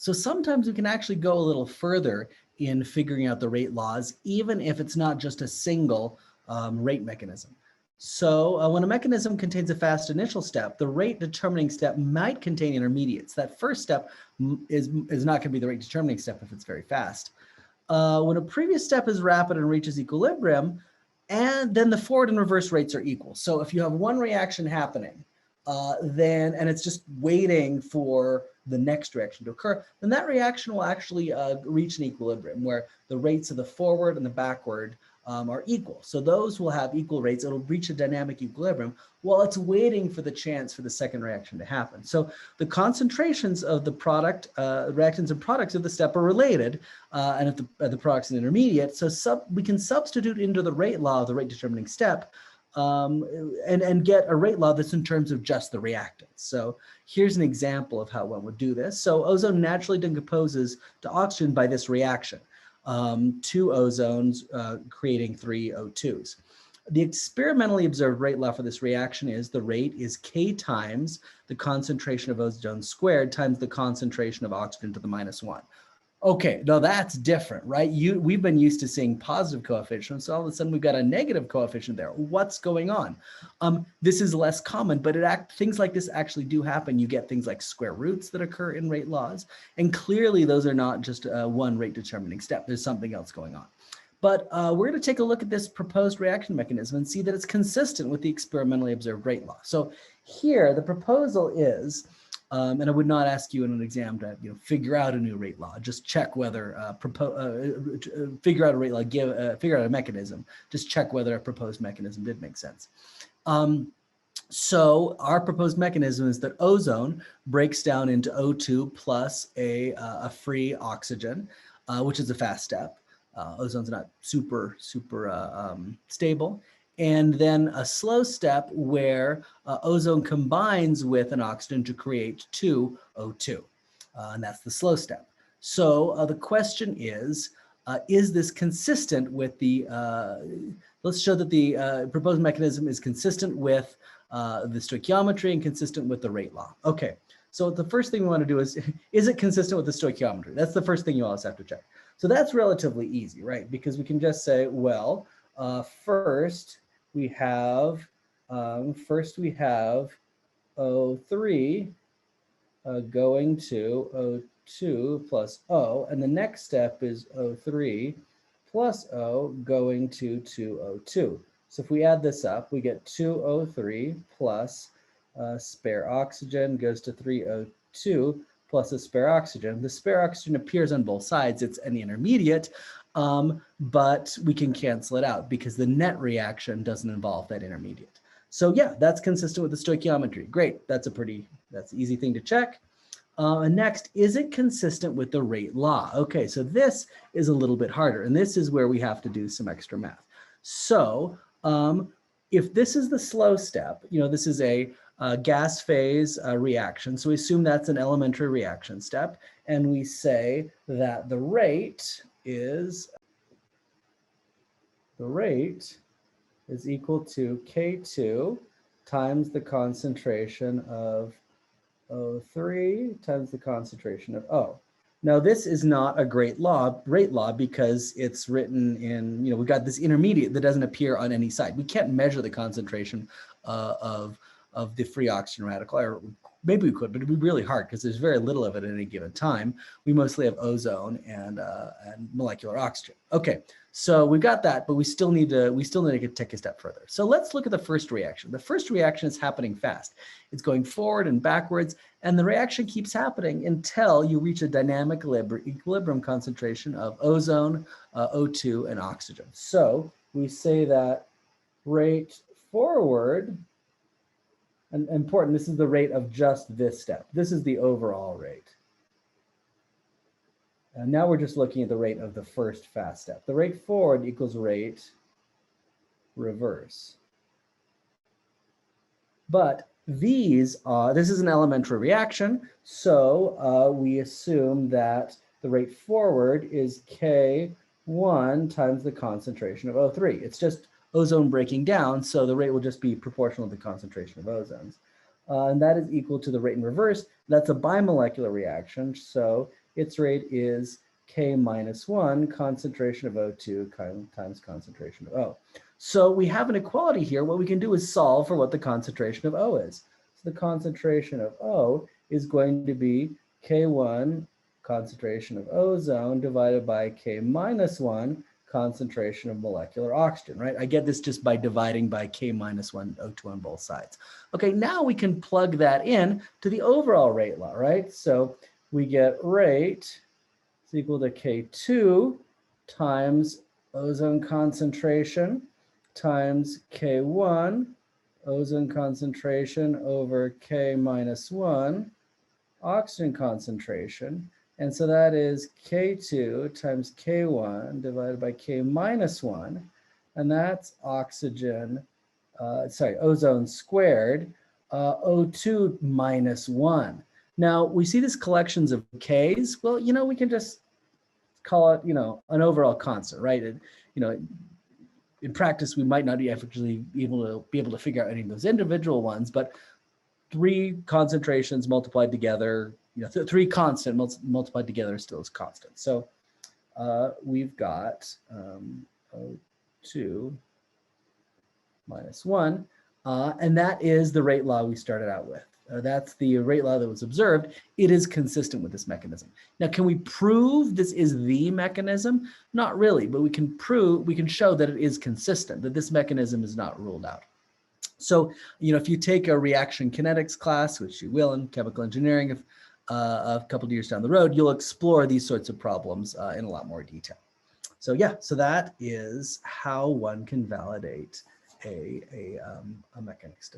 So sometimes we can actually go a little further in figuring out the rate laws, even if it's not just a single rate mechanism. So when a mechanism contains a fast initial step, the rate determining step might contain intermediates. That first step is not going to be the rate determining step if it's very fast. When a previous step is rapid and reaches equilibrium, and then the forward and reverse rates are equal. So if you have one reaction happening, and it's just waiting for the next reaction to occur, then that reaction will actually reach an equilibrium where the rates of the forward and the backward are equal. So those will have equal rates. It'll reach a dynamic equilibrium while it's waiting for the chance for the second reaction to happen. So the concentrations of the product, reactants and products of the step are related, and if the product's an intermediate, so we can substitute into the rate law of the rate determining step and get a rate law that's in terms of just the reactants. So here's an example of how one would do this. So ozone naturally decomposes to oxygen by this reaction. 2 ozones creating 3 O2s. The experimentally observed rate law for this reaction is the rate is K times the concentration of ozone squared times the concentration of oxygen to the -1. Okay, now that's different, right? We've been used to seeing positive coefficients, so all of a sudden we've got a negative coefficient there. What's going on? This is less common, but things like this actually do happen. You get things like square roots that occur in rate laws, and clearly those are not just one rate determining step. There's something else going on. But we're going to take a look at this proposed reaction mechanism and see that it's consistent with the experimentally observed rate law. So here, the proposal is, and I would not ask you in an exam to figure out a new rate law. Just check whether figure out a rate law, figure out a mechanism. Just check whether a proposed mechanism did make sense. So our proposed mechanism is that ozone breaks down into O2 plus a free oxygen, which is a fast step. Ozone's not super stable. And then a slow step where ozone combines with an oxygen to create 2 O2, and that's the slow step. So the question is this consistent with the, let's show that the proposed mechanism is consistent with the stoichiometry and consistent with the rate law. Okay, so the first thing we want to do is it consistent with the stoichiometry? That's the first thing you always have to check. So that's relatively easy, right? Because we can just say, well, first we have O3 going to O2 plus O, and the next step is O3 plus O going to 2O2. So if we add this up, we get 2O3 plus spare oxygen goes to 3O2 plus a spare oxygen. The spare oxygen appears on both sides. It's an intermediate, but we can cancel it out because the net reaction doesn't involve that intermediate. So yeah, that's consistent with the stoichiometry. Great, that's an easy thing to check. And next, is it consistent with the rate law? Okay, so this is a little bit harder, and this is where we have to do some extra math. So if this is the slow step, this is a gas phase reaction. So we assume that's an elementary reaction step. And we say that the rate is equal to K2 times the concentration of O3 times the concentration of O. Now this is not a rate law because it's written in, we've got this intermediate that doesn't appear on any side. We can't measure the concentration of the free oxygen radical, or maybe we could, but it'd be really hard because there's very little of it at any given time. We mostly have ozone and molecular oxygen. Okay, so we've got that, but we still need to take a step further. So let's look at the first reaction. The first reaction is happening fast. It's going forward and backwards, and the reaction keeps happening until you reach a dynamic equilibrium concentration of ozone, O2, and oxygen. So we say that rate forward, and important, this is the rate of just this step. This is the overall rate. And now we're just looking at the rate of the first fast step. The rate forward equals rate reverse. But this is an elementary reaction, so we assume that the rate forward is K1 times the concentration of O3. It's just ozone breaking down, so the rate will just be proportional to the concentration of ozones. And that is equal to the rate in reverse. That's a bimolecular reaction, so its rate is K minus 1 concentration of O2 times concentration of O. So we have an equality here. What we can do is solve for what the concentration of O is. So the concentration of O is going to be K1 concentration of ozone divided by K minus 1 concentration of molecular oxygen, right? I get this just by dividing by K minus 1 O2 on both sides. Okay, now we can plug that in to the overall rate law, right? So we get rate is equal to K2 times ozone concentration times K1 ozone concentration over K minus 1 oxygen concentration. And so that is K2 times K1 divided by K minus 1. And that's ozone squared, O2 minus 1. Now, we see these collections of Ks. Well, we can just call it, an overall constant, right? In practice, we might not actually be able to figure out any of those individual ones, but 3 concentrations multiplied together, 3 constant multiplied together still is constant. So we've got O2 minus 1, and that is the rate law we started out with. That's the rate law that was observed. It is consistent with this mechanism. Now, can we prove this is the mechanism? Not really, but we can show that it is consistent, that this mechanism is not ruled out. So, if you take a reaction kinetics class, which you will in chemical engineering a couple of years down the road, you'll explore these sorts of problems in a lot more detail. So yeah, so that is how one can validate a mechanics